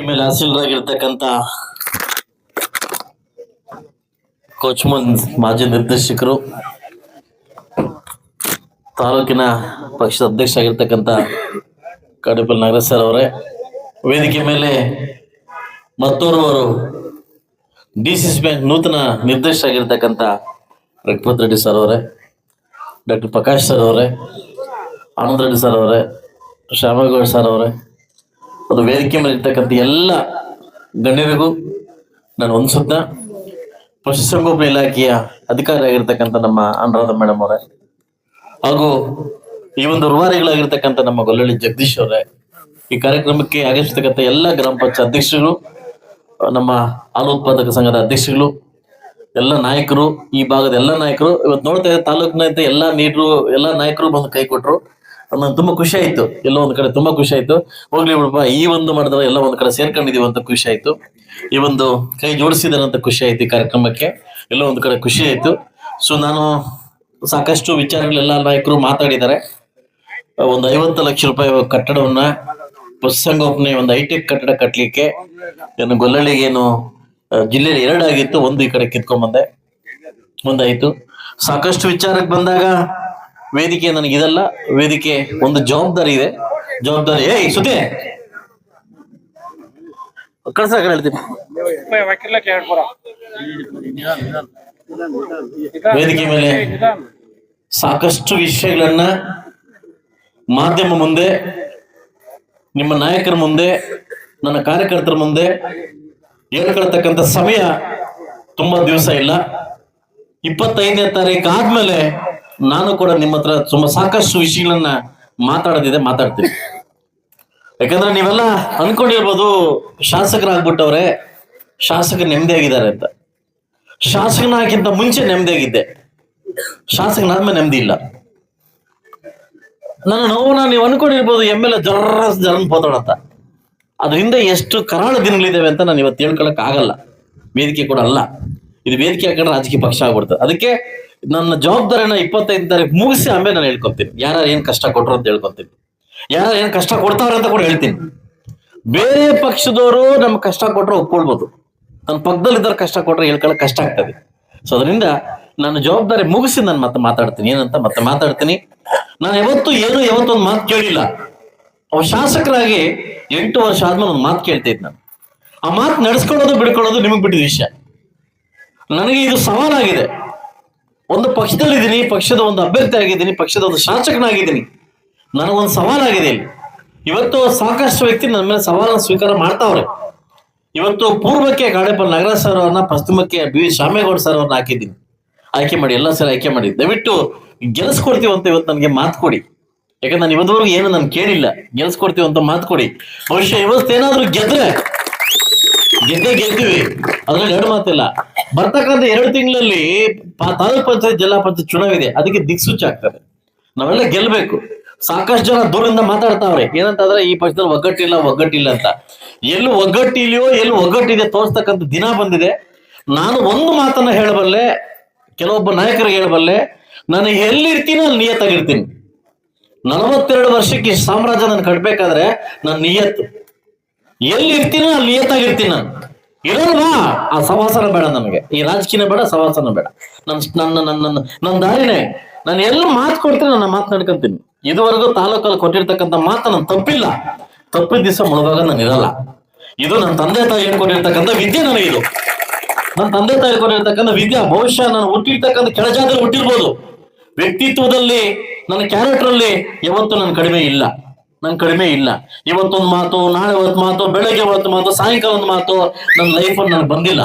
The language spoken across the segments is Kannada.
ಮೇಲೆ ಹಾಸಿಲರಾಗಿರ್ತಕ್ಕಂಥ ಕೋಚ್ಮನ್ ಮಾಜಿ ನಿರ್ದೇಶಕರು, ತಾಲೂಕಿನ ಪಕ್ಷದ ಅಧ್ಯಕ್ಷ ಆಗಿರ್ತಕ್ಕಂಥ ಕಾಡೇಪಲ್ಲಿ ನಾಗರಾಜ್ ಸರ್ ಅವರೇ, ವೇದಿಕೆ ಮೇಲೆ ಮತ್ತೋರ್ವರು DCC ಬ್ಯಾಂಕ್ ನೂತನ ನಿರ್ದೇಶಕ ಆಗಿರ್ತಕ್ಕಂಥ ರಘುಪತ್ ರೆಡ್ಡಿ ಸರ್ ಅವರೇ, ಡಾಕ್ಟರ್ ಪ್ರಕಾಶ್ ಸರ್ ಅವರೇ, ಆನಂದ್ ರೆಡ್ಡಿ ಸರ್ ಅವರೇ, ಶ್ಯಾಮೇಗೌಡ ಸರ್ ಅವರೇ, ಅದು ವೇದಿಕೆ ಮೇಲೆ ಇರ್ತಕ್ಕಂಥ ಎಲ್ಲ ಗಣ್ಯರಿಗೂ ನಾನು ಹೊಂದಿಸುತ್ತಾ, ಪಶುಸಂಗೋಪನಾ ಇಲಾಖೆಯ ಅಧಿಕಾರಿ ಆಗಿರ್ತಕ್ಕಂಥ ನಮ್ಮ ಅನುರಾಧ ಮೇಡಮ್ ಅವರೇ, ಹಾಗೂ ಈ ಒಂದು ರೂವಾರಿಗಳಾಗಿರ್ತಕ್ಕಂಥ ನಮ್ಮ ಗೊಲ್ಲಳ್ಳಿ ಜಗದೀಶ್ ಅವರೇ, ಈ ಕಾರ್ಯಕ್ರಮಕ್ಕೆ ಆಗಮಿಸತಕ್ಕಂಥ ಎಲ್ಲ ಗ್ರಾಮ ಪಂಚಾಯತ್ ಅಧ್ಯಕ್ಷರು, ನಮ್ಮ ಹಾಲು ಉತ್ಪಾದಕ ಸಂಘದ ಅಧ್ಯಕ್ಷಗಳು, ಎಲ್ಲ ನಾಯಕರು, ಈ ಭಾಗದ ಎಲ್ಲ ನಾಯಕರು, ಇವತ್ತು ನೋಡ್ತಾ ಇದ್ದ ತಾಲೂಕಿನ ಎಲ್ಲ ನೀಡರು ಎಲ್ಲ ನಾಯಕರು ಬಂದು ಕೈ ಕೊಟ್ರು. ನನ್ಗೆ ತುಂಬಾ ಖುಷಿ ಆಯ್ತು. ಎಲ್ಲೋ ಒಂದ್ ಕಡೆ ತುಂಬಾ ಖುಷಿ ಆಯ್ತು. ಹೋಗ್ಲಿ ಬಿಡಪ್ಪ, ಈ ಒಂದು ಮಾಡಿದ್ರೆ ಎಲ್ಲ ಒಂದ್ ಕಡೆ ಸೇರ್ಕೊಂಡಿದೀವಿ ಅಂತ ಖುಷಿ ಆಯ್ತು. ಈ ಒಂದು ಕೈ ಜೋಡಿಸಿದಾರಂತ ಖುಷಿ ಆಯ್ತು. ಈ ಕಾರ್ಯಕ್ರಮಕ್ಕೆ ಎಲ್ಲೋ ಒಂದ್ ಕಡೆ ಖುಷಿ ಆಯ್ತು. ಸೊ ನಾನು ಸಾಕಷ್ಟು ವಿಚಾರಗಳೆಲ್ಲ ನಾಯಕರು ಮಾತಾಡಿದ್ದಾರೆ. ಒಂದು 50 ಲಕ್ಷ ರೂಪಾಯಿ ಕಟ್ಟಡವನ್ನ ಪಶುಸಂಗೋಪನೆ ಒಂದು ಹೈಟೆಕ್ ಕಟ್ಟಡ ಕಟ್ಟಲಿಕ್ಕೆ ಏನು ಗೊಲ್ಲಳ್ಳಿಗೆ ಏನು ಜಿಲ್ಲೆಯಲ್ಲಿ 2 ಆಗಿತ್ತು, ಒಂದು ಈ ಕಡೆ ಕಿತ್ಕೊಂಡ್ಬಂದೆ, ಒಂದಾಯ್ತು. ಸಾಕಷ್ಟು ವಿಚಾರಕ್ಕೆ ಬಂದಾಗ ವೇದಿಕೆ ನನಗಿದಲ್ಲ, ವೇದಿಕೆ ಒಂದು ಜವಾಬ್ದಾರಿ ಇದೆ. ಜವಾಬ್ದಾರಿ ಸುದ್ದಿ ಕಳ್ಸ ಹೇಳ್ತೀನಿ. ವೇದಿಕೆ ಮೇಲೆ ಸಾಕಷ್ಟು ವಿಷಯಗಳನ್ನ ಮಾಧ್ಯಮ ಮುಂದೆ, ನಿಮ್ಮ ನಾಯಕರ ಮುಂದೆ, ನನ್ನ ಕಾರ್ಯಕರ್ತರ ಮುಂದೆ ಹೇಳ್ಕೊಳ್ತಕ್ಕಂಥ ಸಮಯ ತುಂಬಾ ದಿವಸ ಇಲ್ಲ. 25ನೇ ತಾರೀಕು ಆದ್ಮೇಲೆ ನಾನು ಕೂಡ ನಿಮ್ಮ ಹತ್ರ ತುಂಬಾ ಸಾಕಷ್ಟು ವಿಷಯಗಳನ್ನ ಮಾತಾಡ್ತೀನಿ. ಯಾಕಂದ್ರೆ ನೀವೆಲ್ಲ ಅನ್ಕೊಂಡಿರ್ಬೋದು ಶಾಸಕರಾಗ್ಬಿಟ್ಟವ್ರೆ, ಶಾಸಕರು ನೆಮ್ಮದಿಯಾಗಿದ್ದಾರೆ ಅಂತ. ಶಾಸಕನಾಗಿಂತ ಮುಂಚೆ ನೆಮ್ಮದಿಯಾಗಿದ್ದೆ, ಶಾಸಕನಾದ್ಮೇಲೆ ನೆಮ್ಮದಿ ಇಲ್ಲ. ನನ್ನ ನೋವನ್ನ ನೀವು ಅನ್ಕೊಂಡಿರ್ಬೋದು, MLA ಜರನ್ ಪೋತಾಡತ್ತ. ಅದರಿಂದ ಎಷ್ಟು ಕರಾಳ ದಿನಗಳಿದ್ದಾವೆ ಅಂತ ನಾನು ಇವತ್ತು ಹೇಳ್ಕೊಳಕ್ ಆಗಲ್ಲ. ವೇದಿಕೆ ಕೂಡ ಅಲ್ಲ, ಇದು ವೇದಿಕೆ ಹಾಕೊಂಡ್ರೆ ರಾಜಕೀಯ ಪಕ್ಷ ಆಗ್ಬಿಡ್ತದೆ. ಅದಕ್ಕೆ ನನ್ನ ಜವಾಬ್ದಾರಿನ 25 ತಾರೀಕು ಮುಗಿಸಿ ಆಮೇಲೆ ನಾನು ಹೇಳ್ಕೊತೀನಿ. ಯಾರು ಏನ್ ಕಷ್ಟ ಕೊಟ್ರು ಅಂತ ಹೇಳ್ಕೊತೀನಿ, ಯಾರು ಏನ್ ಕಷ್ಟ ಕೊಡ್ತಾವ್ರೆ ಅಂತ ಕೂಡ ಹೇಳ್ತೀನಿ. ಬೇರೆ ಪಕ್ಷದವರು ನಮ್ಗೆ ಕಷ್ಟ ಕೊಟ್ರೆ ಒಪ್ಕೊಳ್ಬೋದು, ನನ್ನ ಪಕ್ಕದಲ್ಲಿದ್ದವ್ರು ಕಷ್ಟ ಕೊಟ್ರೆ ಹೇಳ್ಕೊಳಕ್ ಕಷ್ಟ ಆಗ್ತದೆ. ಸೊ ಅದರಿಂದ ನನ್ನ ಜವಾಬ್ದಾರಿ ಮುಗಿಸಿ ನಾನು ಮತ್ತೆ ಮಾತಾಡ್ತೀನಿ. ಏನಂತ ಮತ್ತೆ ಮಾತಾಡ್ತೀನಿ. ನಾನು ಯಾವತ್ತೊಂದು ಮಾತು ಕೇಳಿಲ್ಲ. ಅವ ಶಾಸಕರಾಗಿ 8 ವರ್ಷ ಆದ್ಮೇಲೆ ಒಂದು ಮಾತು ಕೇಳ್ತಿದ್ದೆ ನಾನು. ಆ ಮಾತು ನಡೆಸ್ಕೊಳ್ಳೋದು ಬಿಡ್ಕೊಳ್ಳೋದು ನಿಮಗ್ ಬಿಟ್ಟಿದ ವಿಷಯ. ನನಗೆ ಇದು ಸವಾಲಾಗಿದೆ. ಒಂದು ಪಕ್ಷದಲ್ಲಿದ್ದೀನಿ, ಪಕ್ಷದ ಒಂದು ಅಭ್ಯರ್ಥಿ ಆಗಿದ್ದೀನಿ, ಪಕ್ಷದ ಒಂದು ಶಾಸಕನಾಗಿದ್ದೀನಿ. ನನಗೊಂದು ಸವಾಲಾಗಿದೆ ಇಲ್ಲಿ. ಇವತ್ತು ಸಾಕಷ್ಟು ವ್ಯಕ್ತಿ ನನ್ನ ಮೇಲೆ ಸವಾಲನ್ನು ಸ್ವೀಕಾರ ಮಾಡ್ತಾವ್ರೆ. ಇವತ್ತು ಪೂರ್ವಕ್ಕೆ ಕಾಡೇಪಲ್ಲಿ ನಾಗರಾಜ್ ಸರ್ ಅವ್ರನ್ನ, ಪಶ್ಚಿಮಕ್ಕೆ BV ಶ್ಯಾಮೇಗೌಡ ಸರ್ ಅವ್ರನ್ನ ಹಾಕಿದ್ದೀನಿ. ಆಯ್ಕೆ ಮಾಡಿ, ಎಲ್ಲ ಸರಿ ಆಯ್ಕೆ ಮಾಡಿ, ದಯವಿಟ್ಟು ಗೆಲ್ಸ್ಕೊಡ್ತೀವಿ ಅಂತ ಇವತ್ತು ನನಗೆ ಮಾತು ಕೊಡಿ. ಯಾಕಂದ್ರೆ ನಾನು ಇವತ್ತವರೆಗೂ ಏನು ನಾನು ಕೇಳಿಲ್ಲ. ಗೆಲ್ಸ್ಕೊಡ್ತೀವಿ ಅಂತ ಮಾತು ಕೊಡಿ. ಬಹುಶಃ ಇವತ್ತೇನಾದ್ರೂ ಗೆಲ್ತೀವಿ, ಅದ್ರಲ್ಲಿ 2 ಮಾತಿಲ್ಲ. ಬರ್ತಕ್ಕಂಥ 2 ತಿಂಗಳಲ್ಲಿ ತಾಲೂಕ್ ಪಂಚಾಯತ್, ಜಿಲ್ಲಾ ಪಂಚಾಯತ್ ಚುನಾವಣೆ ಇದೆ. ಅದಕ್ಕೆ ದಿಕ್ಸೂಚಿ ಆಗ್ತದೆ. ನಾವೆಲ್ಲ ಗೆಲ್ಬೇಕು. ಸಾಕಷ್ಟು ಜನ ದೂರದಿಂದ ಮಾತಾಡ್ತಾವ್ರೆ ಏನಂತಂದ್ರೆ ಈ ಪಕ್ಷದಲ್ಲಿ ಒಗ್ಗಟ್ಟಿಲ್ಲ ಅಂತ. ಎಲ್ಲಿ ಒಗ್ಗಟ್ಟಿಲ್ಯೋ, ಎಲ್ಲಿ ಒಗ್ಗಟ್ಟಿದೆ ತೋರಿಸ್ತಕ್ಕಂಥ ದಿನ ಬಂದಿದೆ. ನಾನು ಒಂದು ಮಾತನ್ನ ಹೇಳಬಲ್ಲೆ, ಕೆಲವೊಬ್ಬ ನಾಯಕರಿಗೆ ಹೇಳಬಲ್ಲೆ, ನಾನು ಎಲ್ಲಿರ್ತೀನಿ ಅಲ್ಲಿ ನಿಯತ್ತಾಗಿರ್ತೀನಿ. 42 ವರ್ಷಕ್ಕೆ ಸಾಮ್ರಾಜ್ಯ ನಾನು ಕಟ್ಬೇಕಾದ್ರೆ ನನ್ನ ನಿಯತ್ತು ಎಲ್ಲಿರ್ತೀನೋ ಅಲ್ಲಿ ನಿಯತ್ತಾಗಿರ್ತೀನಿ. ನಾನು ಇರೋಲ್ವಾ ಆ ಸವಾಸನ ಬೇಡ ನನಗೆ, ಈ ರಾಜಕೀಯ ಬೇಡ, ಸವಾಸನ ಬೇಡ. ನನ್ನ ದಾರಿನೇ. ನಾನು ಎಲ್ಲ ಮಾತು ಕೊಡ್ತೀನಿ, ನನ್ನ ಮಾತನಾಡ್ಕೊಂತೀನಿ. ಇದುವರೆಗೂ ತಾಲೂಕಲ್ಲಿ ಕೊಟ್ಟಿರ್ತಕ್ಕಂಥ ಮಾತು ನಾನು ತಪ್ಪಿಲ್ಲ. ತಪ್ಪಿದ ದಿವಸ ಮುಳುವಾಗ ನಾನು ಇರಲ್ಲ. ಇದು ನನ್ನ ತಂದೆ ತಾಯಿ ಹೇಳ್ಕೊಂಡಿರ್ತಕ್ಕಂಥ ವಿದ್ಯೆ ನನಗೆ. ಇದು ನನ್ನ ತಂದೆ ತಾಯಿ ಹೇಳ್ಕೊಂಡಿರ್ತಕ್ಕಂಥ ವಿದ್ಯೆ. ಬಹುಶಃ ನಾನು ಹುಟ್ಟಿರ್ತಕ್ಕಂಥ ಕೆಳಜಾದಲ್ಲಿ ಹುಟ್ಟಿರ್ಬೋದು, ವ್ಯಕ್ತಿತ್ವದಲ್ಲಿ, ನನ್ನ ಕ್ಯಾರೆಕ್ಟರ್ ಅಲ್ಲಿ ಯಾವತ್ತೂ ನಾನು ಕಡಿಮೆ ಇಲ್ಲ. ಇವತ್ತೊಂದು ಮಾತು, ನಾಳೆ ಒಂದು ಮಾತು, ಬೆಳಗ್ಗೆ ಒಂದು ಮಾತು, ಸಾಯಂಕಾಲ ಒಂದು ಮಾತು ನನ್ನ ಲೈಫಲ್ಲಿ ನನಗೆ ಬಂದಿಲ್ಲ.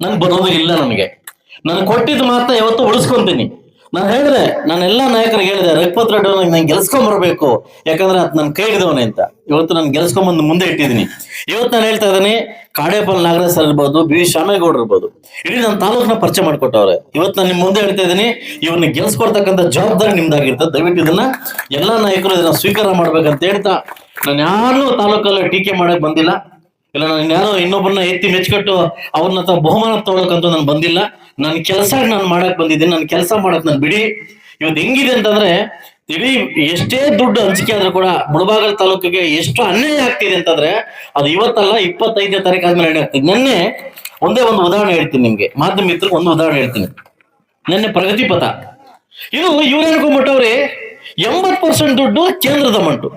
ನನ್ಗೆ ಬರೋದು ಇಲ್ಲ. ನಾನು ಕೊಟ್ಟಿದ್ದ ಮಾತನ್ನ ಯಾವತ್ತೂ ಉಳಿಸ್ಕೊಂತೀನಿ. ನಾನು ಹೇಳಿದ್ರೆ, ನಾನೆಲ್ಲ ನಾಯಕರಿಗೆ ಹೇಳಿದೆ, ರಘುಪತ್ ರೆಡ್ಡಿ ನಂಗೆ ಗೆಲ್ಸ್ಕೊಂಬರ್ಬೇಕು, ಯಾಕಂದ್ರೆ ಅದು ನನ್ನ ಕೈ ಹಿಡಿದವನೇ ಅಂತ. ಇವತ್ತು ನಾನು ಗೆಲ್ಸ್ಕೊಂಬಂದು ಮುಂದೆ ಇಟ್ಟಿದ್ದೀನಿ. ಇವತ್ತು ನಾನು ಹೇಳ್ತಾ ಇದ್ದೀನಿ, ಕಾಡೇಪಲ್ಲಿ ನಾಗರಾಜ್ ಸರ್ ಇರ್ಬೋದು, BV ಶ್ಯಾಮೇಗೌಡ ಇರ್ಬೋದು, ಇಡೀ ನನ್ನ ತಾಲೂಕನ್ನ ಪರಿಚಯ ಮಾಡ್ಕೊಟ್ಟವ್ರೆ. ಇವತ್ತು ನಾನು ನಿಮ್ ಮುಂದೆ ಹೇಳ್ತಾ ಇದ್ದೀನಿ, ಇವ್ರನ್ನ ಗೆಲ್ಸ್ಕೊಡ್ತಕ್ಕಂಥ ಜವಾಬ್ದಾರಿ ನಿಮ್ದಾಗಿರ್ತದೆ. ದಯವಿಟ್ಟು ಇದನ್ನ ಎಲ್ಲಾ ನಾಯಕರು ಇದನ್ನ ಸ್ವೀಕಾರ ಮಾಡ್ಬೇಕಂತ ಹೇಳ್ತಾ, ನಾನು ಯಾರು ತಾಲೂಕಲ್ಲಿ ಟೀಕೆ ಮಾಡಕ್ ಬಂದಿಲ್ಲ. ಇಲ್ಲ ನಾನು ಯಾರೋ ಇನ್ನೊಬ್ಬರನ್ನ ಎತ್ತಿ ಮೆಚ್ಕಟ್ಟು ಅವ್ರನ್ನ ಬಹುಮಾನ ತಗೊಳಕಂತೂ ನಾನು ಬಂದಿಲ್ಲ. ನನ್ನ ಕೆಲಸ ನಾನು ಮಾಡಕ್ ಬಂದಿದ್ದೀನಿ. ನನ್ನ ಕೆಲಸ ಮಾಡಕ್ ನಾನು ಬಿಡಿ. ಇವತ್ತು ಹೆಂಗಿದೆ ಅಂತಂದ್ರೆ, ಇಡೀ ಎಷ್ಟೇ ದುಡ್ಡು ಹಂಚಿಕೆ ಆದ್ರೂ ಕೂಡ ಮುಳಬಾಗಲ್ ತಾಲೂಕಿಗೆ ಎಷ್ಟು ಅನ್ಯಾಯ ಆಗ್ತಿದೆ ಅಂತಂದ್ರೆ ಅದು ಇವತ್ತಲ್ಲ 25ನೇ ತಾರೀಕು ಆದ್ಮೇಲೆ ಅನ್ಯಾಯ ಆಗ್ತಿದೆ. ನಿನ್ನೆ ಒಂದೇ ಒಂದು ಉದಾಹರಣೆ ಹೇಳ್ತೀನಿ ನಿಮ್ಗೆ, ಮಾಧ್ಯಮ ಮಿತ್ರಕ್ಕೆ ಒಂದು ಉದಾಹರಣೆ ಹೇಳ್ತೀನಿ. ನಿನ್ನೆ ಪ್ರಗತಿ ಪಥ ಇದು ಇವ್ರು ಅನ್ಕೊಂಡ್ಬಿಟ್ಟವ್ರಿ 80% ದುಡ್ಡು ಕೇಂದ್ರದ ಅಮೌಂಟು,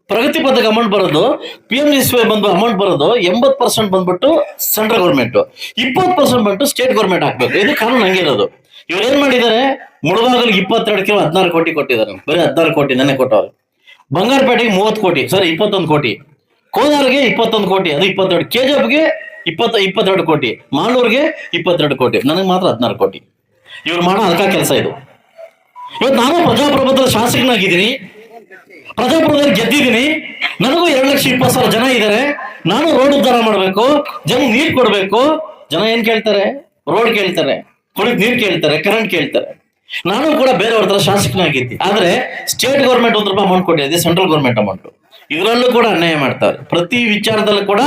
ಪ್ರಗತಿ ಪಥಕ್ಕೆ ಅಮೌಂಟ್ ಬರೋದು, PMGSY ಬಂದು ಅಮೌಂಟ್ ಬರೋದು 80% ಬಂದ್ಬಿಟ್ಟು ಸೆಂಟ್ರಲ್ ಗೌರ್ಮೆಂಟ್, 20% ಬಂದು ಸ್ಟೇಟ್ ಗೌರ್ಮೆಂಟ್ ಹಾಕ್ಬೇಕು. ಇದು ಕಾನೂನು ಹಂಗಿರೋದು. ಇವ್ರು ಏನ್ ಮಾಡಿದ್ದಾರೆ, ಮುಳಬಾಗಲ್ಗೆ 22 ಕಿಲೋ 16 ಕೋಟಿ ಕೊಟ್ಟಿದ್ದಾರೆ, ಬರೀ 16 ಕೋಟಿ ನೆನ್ನೆ ಕೊಟ್ಟವ್ರು. ಬಂಗಾರಪೇಟೆಗೆ 30 ಕೋಟಿ, ಸಾರಿ 21 ಕೋಟಿ, ಕೋಲಾರ್ಗೆ 21 ಕೋಟಿ, ಅದು 22, KGFಗೆ 22 ಕೋಟಿ, ಮಾಲೂರ್ಗೆ 22 ಕೋಟಿ, ನನಗೆ ಮಾತ್ರ 16 ಕೋಟಿ. ಇವ್ರು ಮಾಡೋ ಅಲ್ಕ ಕೆಲಸ ಇದು. ಇವತ್ತು ನಾನು ಪ್ರಜಾಪ್ರಭುತ್ವದ ಶಾಸಕನಾಗಿದ್ದೀನಿ, ಪ್ರಜಾಪ್ರಭುತ್ವದಲ್ಲಿ ಗೆದ್ದಿದ್ದೀನಿ, ನನಗೂ 2,20,000 ಜನ ಇದ್ದಾರೆ. ನಾನು ರೋಡ್ ಉದ್ಧಾರ ಮಾಡ್ಬೇಕು, ಜನ ನೀರ್ ಕೊಡ್ಬೇಕು. ಜನ ಏನ್ ಕೇಳ್ತಾರೆ? ರೋಡ್ ಕೇಳ್ತಾರೆ, ಕುಡಿದ್ ನೀರ್ ಕೇಳ್ತಾರೆ, ಕರೆಂಟ್ ಕೇಳ್ತಾರೆ. ನಾನು ಕೂಡ ಬೇರೆಯವ್ರ ತರ ಶಾಸಕನಾಗಿದ್ದೆ, ಆದ್ರೆ ಸ್ಟೇಟ್ ಗೌರ್ಮೆಂಟ್ ₹1 ಅಮೌಂಟ್ ಕೊಟ್ಟಿದೆ, ಸೆಂಟ್ರಲ್ ಗೌರ್ಮೆಂಟ್ ಅಮೌಂಟ್. ಇದರಲ್ಲೂ ಕೂಡ ಅನ್ಯಾಯ ಮಾಡ್ತಾರೆ. ಪ್ರತಿ ವಿಚಾರದಲ್ಲೂ ಕೂಡ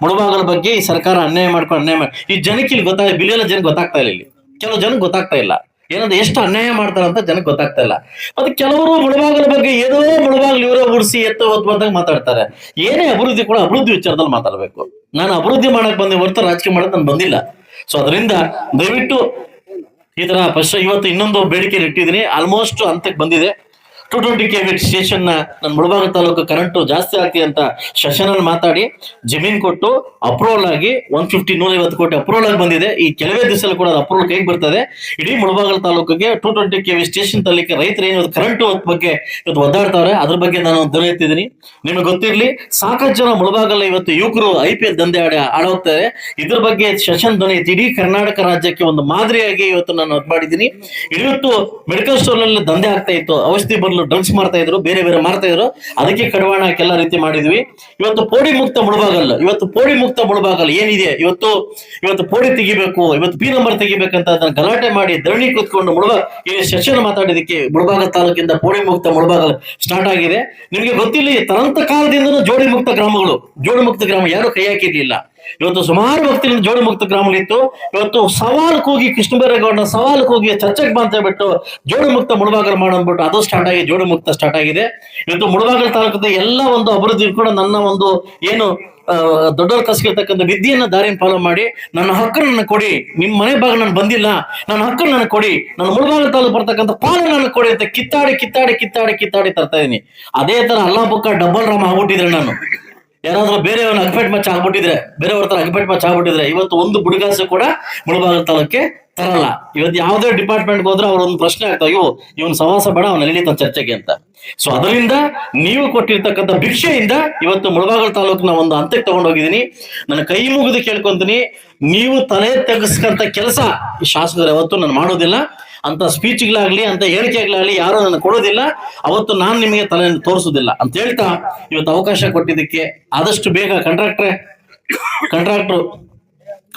ಮುಳಬಾಗಲ ಬಗ್ಗೆ ಈ ಸರ್ಕಾರ ಅನ್ಯಾಯ ಮಾಡ್ಕೊಂಡು ಈ ಜನಕ್ಕೆ ಇಲ್ಲಿ ಬಿಲಿಯಲ್ಲ ಜನಕ್ಕೆ ಗೊತ್ತಾಗ್ತಾ ಇಲ್ಲ. ಇಲ್ಲಿ ಕೆಲವು ಜನಕ್ಕೆ ಗೊತ್ತಾಗ್ತಾ ಇಲ್ಲ ಏನಂದ್ರೆ ಎಷ್ಟು ಅನ್ಯಾಯ ಮಾಡ್ತಾರ ಅಂತ ಜನಕ್ಕೆ ಗೊತ್ತಾಗ್ತಾ ಇಲ್ಲ. ಅದು ಕೆಲವರು ಮುಳಬಾಗಲ ಬಗ್ಗೆ ಏನೋ ಮುಳಬಾಗಲು ಇವರೇ ಉಡಿಸಿ ಬಂದಾಗ ಮಾತಾಡ್ತಾರೆ. ಏನೇ ಅಭಿವೃದ್ಧಿ ಕೂಡ ಅಭಿವೃದ್ಧಿ ವಿಚಾರದಲ್ಲಿ ಮಾತಾಡ್ಬೇಕು. ನಾನು ಅಭಿವೃದ್ಧಿ ಮಾಡಕ್ ಬಂದೆ ಹೊರತು ರಾಜಕೀಯ ಮಾಡಕ್ ನಾನು ಬಂದಿಲ್ಲ. ಸೊ ಅದರಿಂದ ದಯವಿಟ್ಟು ಈ ತರ ಫಸ್ಟ್ ಇವತ್ತು ಇನ್ನೊಂದು ಬೇಡಿಕೆ ಇಟ್ಟಿದ್ದೀನಿ, ಆಲ್ಮೋಸ್ಟ್ ಹಂತಕ್ಕೆ ಬಂದಿದೆ. 220 kV ಸ್ಟೇಷನ್ ನನ್ನ ಮುಳಬಾಗಲ ತಾಲೂಕು ಕರೆಂಟು ಜಾಸ್ತಿ ಆಗ್ತಿ ಅಂತ ಸೆಷನ್ ಮಾತಾಡಿ ಜಮೀನ್ ಕೊಟ್ಟು ಅಪ್ರೂವಲ್ ಆಗಿ 150-150 ಕೋಟಿ ಅಪ್ರೂವಲ್ ಆಗಿ ಬಂದಿದೆ. ಈ ಕೆಲವೇ ದಿವಸದಲ್ಲಿ ಕೂಡ ಅದು ಅಪ್ರೂವಲ್ ಹೇಗೆ ಬರ್ತದೆ. ಇಡೀ ಮುಳಬಾಗಲ ತಾಲೂಕಿಗೆ 220 kV ಸ್ಟೇಷನ್ ತರಲಿಕ್ಕೆ ರೈತರು ಏನು ಕರೆಂಟು ಬಗ್ಗೆ ಇವತ್ತು ಒದ್ದಾಡ್ತಾವ್ರೆ, ಅದ್ರ ಬಗ್ಗೆ ನಾನು ಧ್ವನಿ ಎತ್ತಿದ್ದೀನಿ. ನಿಮಗೆ ಗೊತ್ತಿರ್ಲಿ, ಸಾಕಷ್ಟು ಜನ ಮುಳಬಾಗಲ ಇವತ್ತು ಯುವಕರು IPL ದಂಧೆ ಆಡೋಗ್ತಾರೆ. ಇದ್ರ ಬಗ್ಗೆ ಸೆಷನ್ ಧ್ವನಿ ಎತ್ತಿ ಇಡೀ ಕರ್ನಾಟಕ ರಾಜ್ಯಕ್ಕೆ ಒಂದು ಮಾದರಿಯಾಗಿ ಇವತ್ತು ನಾನು ಮಾಡಿದ್ದೀನಿ. ಇವತ್ತು ಮೆಡಿಕಲ್ ಸ್ಟೋರ್ ನಲ್ಲಿ ದಂಧೆ ಆಗ್ತಾ ಇತ್ತು, ಔಷಧಿ ಬದಲು ಡ್ರಗ್ಸ್ ಮಾಡ್ತಾ ಇದ್ರು, ಬೇರೆ ಬೇರೆ ಮಾಡ್ತಾ ಇದ್ರು, ಅದಕ್ಕೆ ಕಡಿವಾಣ ಎಲ್ಲ ರೀತಿ ಮಾಡಿದ್ವಿ. ಇವತ್ತು ಪೋಡಿ ಮುಕ್ತ ಮುಳಬಾಗಲ್, ಇವತ್ತು ಪೋಡಿ ಮುಕ್ತ ಮುಳಬಾಗಲ್ ಏನಿದೆ, ಇವತ್ತು ಪೋಡಿ ತೆಗಿಬೇಕು, ಇವತ್ತು P ನಂಬರ್ ತೆಗಿಬೇಕಂತ ಅದನ್ನ ಗಲಾಟೆ ಮಾಡಿ ಧರಣಿ ಕೂತ್ಕೊಂಡು ಈ ಸೆಷನ್ ಮಾತಾಡಿದಕ್ಕೆ ಮುಳಬಾಗಲ ತಾಲೂಕಿಂದ ಪೋಡಿ ಮುಕ್ತ ಮುಳಬಾಗಲ್ ಸ್ಟಾರ್ಟ್ ಆಗಿದೆ. ನಿಮಗೆ ಗೊತ್ತಿಲ್ಲ, ತರಂತ ಕಾಲದಿಂದನೂ ಜೋಡಿ ಮುಕ್ತ ಗ್ರಾಮ ಯಾರು ಕೈ ಹಾಕಿರ್ಲಿಲ್ಲ. ಇವತ್ತು ಸುಮಾರು ಭಕ್ತಿಯಿಂದ ಜೋಡಿ ಮುಕ್ತ ಗ್ರಾಮಗಳಿತ್ತು. ಇವತ್ತು ಸವಾಲ್ ಕೂಗಿ ಕೃಷ್ಣ ಬೈರೇಗೌಡ ಸವಾಲ್ ಕೂಗಿ ಚರ್ಚೆಗೆ ಬಂತ ಬಿಟ್ಟು ಜೋಡಿ ಮುಕ್ತ ಮುಳಬಾಗಲ ಮಾಡೋದ್ಬಿಟ್ಟು ಅದು ಸ್ಟಾರ್ಟ್ ಆಗಿ ಜೋಡಿ ಮುಕ್ತ ಸ್ಟಾರ್ಟ್ ಆಗಿದೆ. ಇವತ್ತು ಮುಳಬಾಗಲ ತಾಲೂಕದ ಎಲ್ಲ ಒಂದು ಅಭಿವೃದ್ಧಿ ಕೂಡ ನನ್ನ ಒಂದು ಏನು ದೊಡ್ಡವ್ರ ಕಸ್ಕಿರ್ತಕ್ಕಂಥ ವಿದ್ಯೆಯನ್ನ ದಾರಿಯನ್ನು ಫಾಲೋ ಮಾಡಿ ನನ್ನ ಹಕ್ಕು ನನ್ನ ಕೊಡಿ, ನಿಮ್ ಮನೆ ಭಾಗ ನಾನು ಬಂದಿಲ್ಲ, ನನ್ನ ಹಕ್ಕು ನನಗೆ ಕೊಡಿ, ನನ್ನ ಮುಳಬಾಗಲ ತಾಲೂಕು ಬರ್ತಕ್ಕಂಥ ಪಾಲು ನನಗೆ ಕೊಡಿ ಅಂತ ಕಿತ್ತಾಡಿ ತರ್ತಾ ಇದೀನಿ. ಅದೇ ತರ ಅಲ್ಲಾ ಬುಕ್ಕ ಡಬಲ್ ರಾಮ ಆಗ್ಬಿಟ್ಟಿದ್ರೆ ನಾನು ಯಾರಾದ್ರೂ ಬೇರೆಯವ್ರನ್ನ ಅಗ್ಪೇಟ್ ಮಚ್ಚ ಆಗ್ಬಿಟ್ಟಿದ್ರೆ, ಬೇರೆಯವ್ರ ತರ ಅಗ್ಪೇಟ್ ಮಚ್ಚ ಆಗ್ಬಿಟ್ಟಿದ್ರೆ ಇವತ್ತು ಒಂದು ಬುಡಗಾಸು ಕೂಡ ಮುಳಬಾಗಲ ತಾಲೂಕೆ ತರಲ್ಲ. ಇವತ್ತು ಯಾವುದೇ ಡಿಪಾರ್ಟ್ಮೆಂಟ್ಗೆ ಹೋದ್ರೆ ಅವ್ರ ಒಂದು ಪ್ರಶ್ನೆ ಆಗ್ತಾವ, ಇವನ್ ಸವಾಸ ಬೇಡ, ಅವನ ನಡೀತಾನ ಚರ್ಚೆಗೆ ಅಂತ. ಸೊ ಅದರಿಂದ ನೀವು ಕೊಟ್ಟಿರ್ತಕ್ಕಂಥ ಭಿಕ್ಷೆಯಿಂದ ಇವತ್ತು ಮುಳಬಾಗಲ ತಾಲೂಕಿನ ಒಂದು ಹಂತಕ್ಕೆ ತಗೊಂಡೋಗಿದ್ದೀನಿ. ನನ್ನ ಕೈ ಮುಗಿದು ಕೇಳ್ಕೊಂತೀನಿ, ನೀವು ತಲೆ ತೆಗೆಸ್ಕಂತ ಕೆಲಸ ಈ ಶಾಸಕರು ಯಾವತ್ತು ನಾನು ಮಾಡೋದಿಲ್ಲ. ಅಂತ ಸ್ಪೀಚ್ಗಳಾಗ್ಲಿ ಅಂತ ಹೇಳಿಕೆಗಳಾಗ್ಲಿ ಯಾರು ನನಗೆ ಕೊಡೋದಿಲ್ಲ. ಅವತ್ತು ನಾನು ನಿಮಗೆ ತಲೆ ತೋರಿಸೋದಿಲ್ಲ ಅಂತ ಹೇಳ್ತಾ ಇವತ್ತು ಅವಕಾಶ ಕೊಟ್ಟಿದ್ದಕ್ಕೆ ಆದಷ್ಟು ಬೇಗ ಕಾಂಟ್ರಾಕ್ಟ್ರು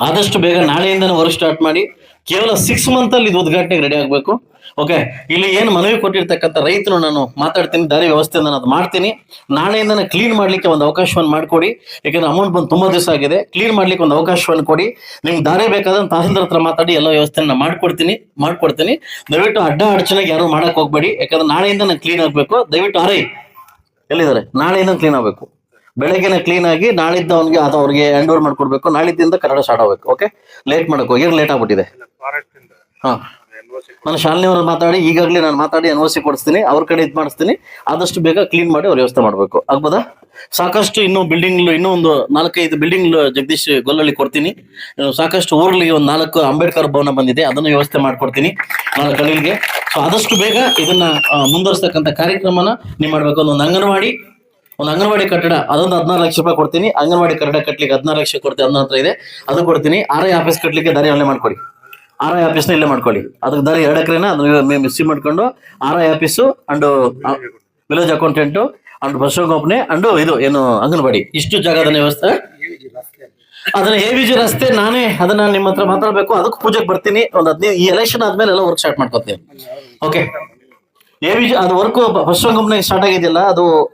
ಆದಷ್ಟು ಬೇಗ ನಾಳೆಯಿಂದನೇ ವರ್ಕ್ ಸ್ಟಾರ್ಟ್ ಮಾಡಿ ಕೇವಲ 6 ಮಂತ್ ಅಲ್ಲಿ ಇದು ಉದ್ಘಾಟನೆಗೆ ರೆಡಿ ಆಗ್ಬೇಕು. ಓಕೆ, ಇಲ್ಲಿ ಏನು ಮನವಿ ಕೊಟ್ಟಿರ್ತಕ್ಕಂಥ ರೈತರು ನಾನು ಮಾತಾಡ್ತೀನಿ, ದಾರಿ ವ್ಯವಸ್ಥೆ ನಾನು ಅದು ಮಾಡ್ತೀನಿ. ನಾಳೆಯಿಂದ ಕ್ಲೀನ್ ಮಾಡ್ಲಿಕ್ಕೆ ಒಂದು ಅವಕಾಶವನ್ನು ಮಾಡಿಕೊಡಿ. ಯಾಕಂದ್ರೆ ಅಮೌಂಟ್ ಬಂದು ತುಂಬಾ ದಿವಸ ಆಗಿದೆ. ಕ್ಲೀನ್ ಮಾಡ್ಲಿಕ್ಕೆ ಒಂದು ಅವಕಾಶವನ್ನು ಕೊಡಿ. ನಿಮ್ಗೆ ದಾರಿ ಬೇಕಾದ್ರೆ ತಹಸೀಲ್ದಾರ್ ಹತ್ರ ಮಾತಾಡಿ ಎಲ್ಲ ವ್ಯವಸ್ಥೆನ ಮಾಡ್ಕೊಡ್ತೀನಿ. ದಯವಿಟ್ಟು ಅಡ್ಡ ಅಡಚಣೆಗೆ ಯಾರು ಮಾಡಕ್ ಹೋಗ್ಬೇಡಿ. ಯಾಕಂದ್ರೆ ನಾಳೆಯಿಂದ ನಾನು ಕ್ಲೀನ್ ಆಗ್ಬೇಕು. ದಯವಿಟ್ಟು ಎಲ್ಲಿದ್ದಾರೆ, ನಾಳೆಯಿಂದ ಕ್ಲೀನ್ ಆಗ್ಬೇಕು. ಬೆಳಗ್ಗೆನ ಕ್ಲೀನ್ ಆಗಿ ನಾಳಿದ್ದ ಅವ್ರಿಗೆ ಹ್ಯಾಂಡ್ ಓವರ್ ಮಾಡ್ಕೊಡ್ಬೇಕು. ನಾಳಿದ್ದಿಂದ ಕನ್ನಡ ಸ್ಟಾರ್ಟ್ ಆಗ್ಬೇಕು. ಓಕೆ, ಲೇಟ್ ಮಾಡಬೇಕು, ಏನು ಲೇಟ್ ಆಗ್ಬಿಟ್ಟಿದೆ. ಹಾ, ನಾನು ಶಾಲಿನಿಯವ್ರ ಮಾತಾಡಿ ಈಗಾಗಲೇ ನಾನು ಮಾತಾಡಿ NOC ಕೊಡಿಸ್ತೀನಿ, ಅವ್ರ ಕಡೆ ಇದು ಮಾಡಿಸ್ತೀನಿ. ಆದಷ್ಟು ಬೇಗ ಕ್ಲೀನ್ ಮಾಡಿ ಅವ್ರ ವ್ಯವಸ್ಥೆ ಮಾಡ್ಬೇಕು. ಆಗ್ಬೋದಾ? ಸಾಕಷ್ಟು ಇನ್ನೂ ಒಂದು 4-5 ಬಿಲ್ಡಿಂಗ್ ಜಗದೀಶ್ ಗೊಲ್ಲಳ್ಳಿ ಕೊಡ್ತೀನಿ. ಸಾಕಷ್ಟು ಊರ್ಗಳಿಗೆ ಒಂದು 4 ಅಂಬೇಡ್ಕರ್ ಭವನ ಬಂದಿದೆ, ಅದನ್ನು ವ್ಯವಸ್ಥೆ ಮಾಡ್ಕೊಡ್ತೀನಿ 4 ಹಳ್ಳಿಗೆ. ಸೊ ಆದಷ್ಟು ಬೇಗ ಇದನ್ನ ಮುಂದುವರಿಸ್ತಕ್ಕಂಥ ಕಾರ್ಯಕ್ರಮನ ನೀವು ಮಾಡ್ಬೇಕು. ಒಂದು ಅಂಗನವಾಡಿ ಕಟ್ಟಡ, ಅದೊಂದು 16 ಲಕ್ಷ ರೂಪಾಯಿ ಕೊಡ್ತೀನಿ. ಅಂಗನವಾಡಿ ಕಟ್ಟಡ ಕಟ್ಲಿಕ್ಕೆ 16 ಲಕ್ಷ ಕೊಡ್ತೀನಿ, 16 ಹತ್ರ ಇದೆ, ಅದು ಕೊಡ್ತೀನಿ. RI ಆಫೀಸ್ ಕಟ್ಲಿಕ್ಕೆ ದಾರಿ ಅಲ್ಲೇ ಮಾಡ್ಕೊಡಿ, RI ಆಫೀಸ್ನ ಇಲ್ಲೇ ಮಾಡ್ಕೊಳ್ಳಿ. ಅದಕ್ಕೆ ದಾರಿ 2 ಎಕರೆನ ಅದನ್ನ ಮಿಕ್ಸಿ ಮಾಡ್ಕೊಂಡು RI office and village accountant and bus company and ಇದು ಏನು ಅಂಗನವಾಡಿ, ಇಷ್ಟು ಜಾಗದ ವ್ಯವಸ್ಥೆ. ಅದನ್ನ AVG ರಸ್ತೆ ನಾನೇ ಅದನ್ನ ನಿಮ್ಮ ಹತ್ರ ಮಾತಾಡ್ಬೇಕು. ಅದಕ್ಕೆ ಪೂಜೆಗೆ ಬರ್ತೀನಿ. ಒಂದು 15 ಈ ಎಲೆಕ್ಷನ್ ಆದ್ಮೇಲೆ ಎಲ್ಲ ವರ್ಕ್ ಸ್ಟಾರ್ಟ್ ಮಾಡ್ಕೊತೀನಿ. ಓಕೆ, AVG ಅದು ವರ್ಕ್ ಫಸ್ಟ್ ಕಂಪ್ನಿ ಸ್ಟಾರ್ಟ್ ಆಗಿದೆಯಲ್ಲ,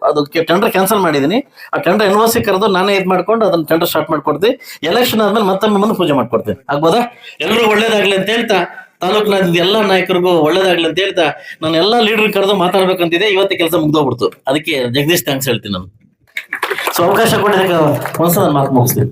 ಅದಕ್ಕೆ ಟೆಂಡರ್ ಕ್ಯಾನ್ಸಲ್ ಮಾಡಿದೀನಿ. ಆ ಟೆಂಡರ್ NOC ಕರೆದು ನಾನೇ ಇದು ಮಾಡ್ಕೊಂಡು ಅದನ್ನ ಟೆಂಡರ್ ಸ್ಟಾರ್ಟ್ ಮಾಡ್ಕೊಡ್ತೀನಿ. ಎಲೆಕ್ಷನ್ ಆದ್ಮೇಲೆ ಮತ್ತೊಮ್ಮೆ ಬಂದು ಪೂಜೆ ಮಾಡ್ಕೊಡ್ತೀನಿ. ಆಗ್ಬೋದಾ? ಎಲ್ಲರೂ ಒಳ್ಳೇದಾಗ್ಲಿ ಅಂತ ಹೇಳ್ತಾ ತಾಲೂಕಿನ ಎಲ್ಲಾ ನಾಯಕರಿಗೂ ಒಳ್ಳೇದಾಗ್ಲಿ ಅಂತ ಹೇಳ್ತಾ ನಾನು ಎಲ್ಲಾ ಲೀಡರ್ ಕರೆದು ಮಾತಾಡ್ಬೇಕಂತಿದೆ. ಇವತ್ತೇ ಕೆಲಸ ಮುಗ್ದೋಗ್ಬಿಡ್ತು. ಅದಕ್ಕೆ ಜಗದೀಶ್ ಥ್ಯಾಂಕ್ಸ್ ಹೇಳ್ತೀನಿ ನಾನು. ಸೊ ಅವಕಾಶ ಕೊಟ್ಟಿದ್ದಕ್ಕೆ ಒಂದ್ಸಲ ನಾನು ಮಾತು ಮುಗಿಸ್ತೀನಿ.